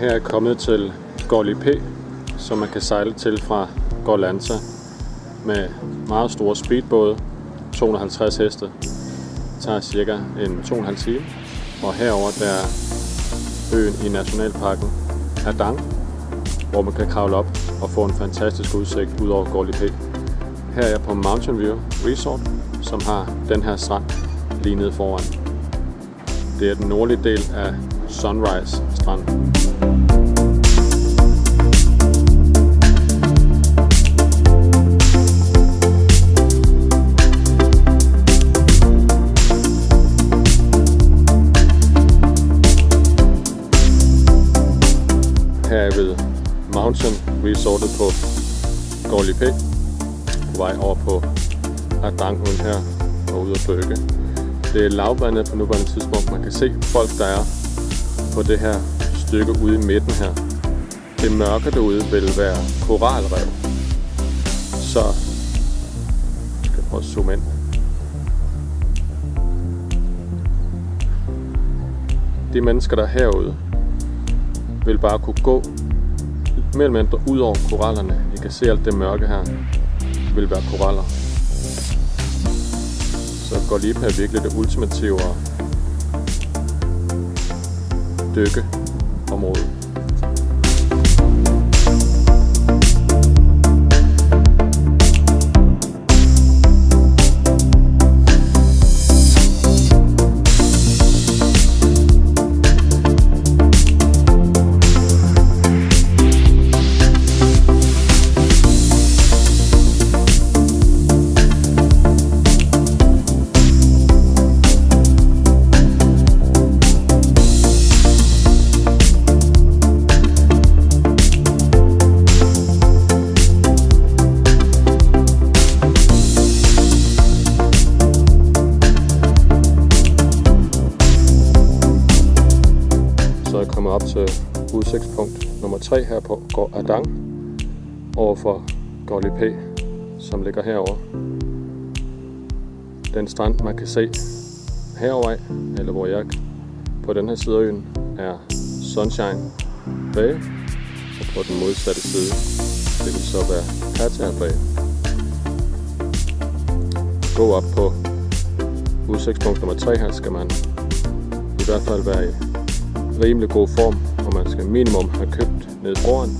Her er jeg kommet til Gorli P, som man kan sejle til fra Gorlanta med meget store speedbåde, 250 heste. Det tager cirka en 2,5 time. Og herover der er øen i nationalparken Adang, hvor man kan kravle op og få en fantastisk udsigt ud over Gorli P. Her er jeg på Mountain View Resort, som har den her strand lige nede foran. Det er den nordlige del af Sunrise Strand. Her er ved Mountain Resortet på Gorli P, på vej over på Adangen her og ud at dykke. Det er lavvandet på nuværende tidspunkt. Man kan se folk, der er på det her stykke ude i midten her. Det mørke derude vil være koralrev. Så jeg skal prøve at zoome ind. De mennesker, der er herude, vil bare kunne gå mere eller mindre ud over korallerne. I kan se alt det mørke her. Det vil være koraller. Så Gorli P er virkelig det ultimative dykkeområde. Så er jeg kommet op til udsigtspunkt nummer 3 her på Adang overfor Gorli P, som ligger herover. Den strand, man kan se herover, eller hvor jeg på den her side af øen, er Sunshine Bay, og på den modsatte side, det vil så være Pattaya Bay. Gå op på udsigtspunkt nummer 3 her, skal man i hvert fald være i rimelig god form, og man skal minimum have købt ned foran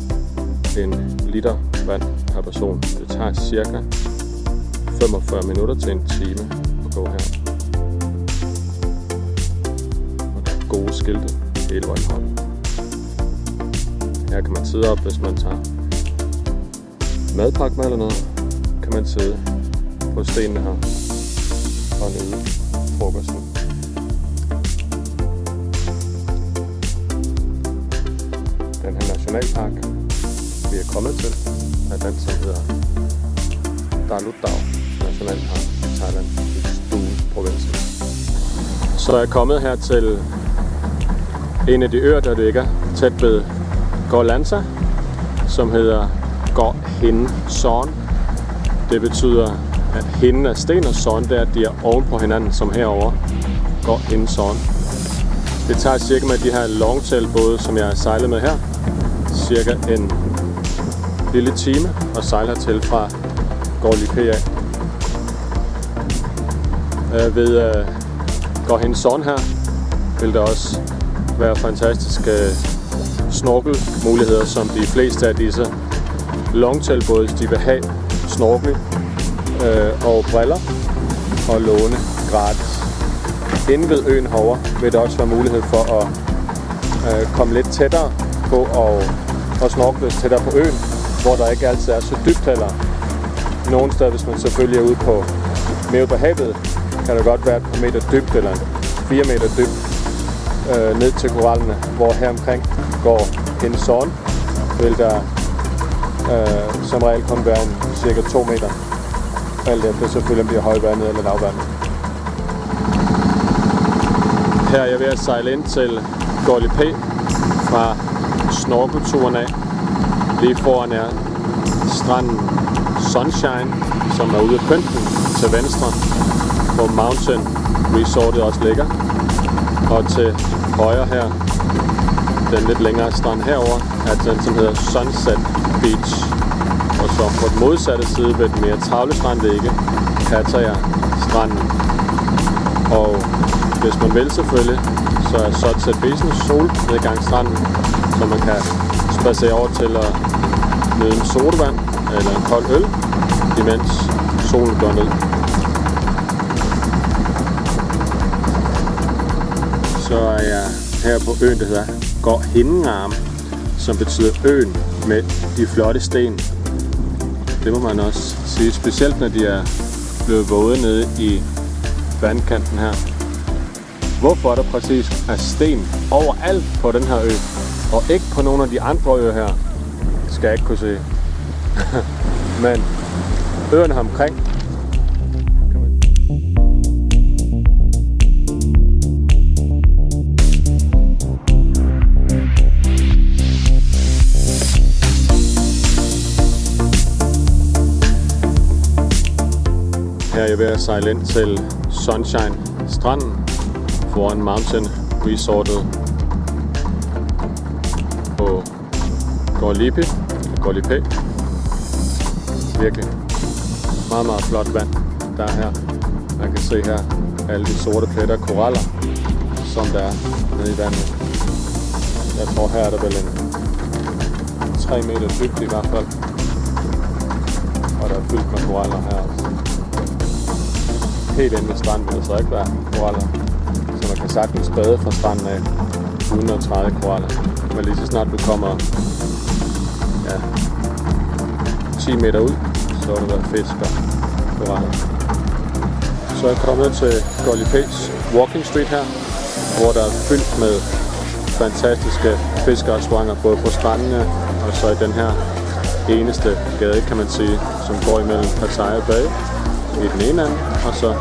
1 liter vand per person. Det tager cirka 45 minutter til en time at gå her. Og der er gode skilte hele vejen rundt. Her kan man sidde op, hvis man tager madpakke med eller noget. Kan man sidde på stenene her og nyde frokosten. Den her nationalpark, vi er kommet til, er den, som hedder Darlutdao Nationalpark i Thailand, i Stuen-provinsen. Så er jeg kommet her til en af de øer, der ligger tæt ved Gorlanta, som hedder Gor Hin Son. Det betyder, at hinden er sten, og son, det er, at de er oven på hinanden, som herover Gor Hin Son. Det tager cirka med de her longtail-både, som jeg har sejlet med her, cirka en lille time at sejle hertil fra Gorli P af. Ved Gor Hin Son her vil der også være fantastiske snorkelmuligheder, som de fleste af disse longtail-både, de vil have snorkel og briller og låne gratis. Inde ved øen herovre vil der også være mulighed for at komme lidt tættere på og snorkle tættere på øen, hvor der ikke altid er så dybt heller. Nogle steder, hvis man selvfølgelig er ude på mere på havet, kan der godt være et par meter dybt eller 4 meter dybt ned til korallene, hvor her omkring Gor Hin Son vil der som regel kun være en cirka 2 meter. Alt efter selvfølgelig bliver højvandet eller lavvandet. Her er jeg ved at sejle ind til Gorli P fra snorkelturen af. Lige foran er stranden Sunshine, som er ude af pynten til venstre, hvor Mountain Resortet også ligger. Og til højre her den lidt længere strand herover er den, som hedder Sunset Beach. Og så på den modsatte side ved den mere travle strand ligge Pattaya stranden. Og hvis man vil selvfølgelig, så er Sunset Beach en solnedgangsstranden, så man kan spacere over til at nyde en sodavand eller en kold øl, imens solen går ned. Så er jeg her på øen, der hedder Koh Hinngam, som betyder øen med de flotte sten. Det må man også sige, specielt når de er blevet våde nede i vandkanten her. Hvorfor der præcis er sten overalt på den her ø, og ikke på nogle af de andre øer her, skal jeg ikke kunne se. Men øerne her omkring, her er jeg ved at sejle ind til Sunshine stranden foran Mountain Resortet på Koh Lipe. Virkelig meget, meget flot vand, der er her. Man kan se her alle de sorte pletter koraller, som der er nede i vandet. Jeg tror her er der vel en 3 meter dybt i hvert fald. Og der er fyldt med koraller her. Helt inde ved stranden vil der så ikke være koraller. Så man kan sagtens bade fra stranden af uden at træde koraller. Men lige så snart du kommer 10 meter ud, så vil der være fisk og koraller. Så er jeg kommet til Koh Lipe's Walking Street her, hvor der er fyldt med fantastiske fiskerestauranter, både på strandene og så i den her eneste gade, kan man sige, som går imellem Pattaya Bay i den ene ende, og så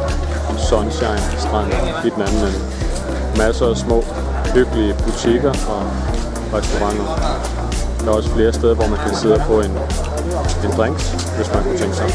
Sunshine strand i den anden ende. Masser af små, hyggelige butikker og restauranter. Der er også flere steder, hvor man kan sidde og få en drinks, hvis man kunne tænke sig.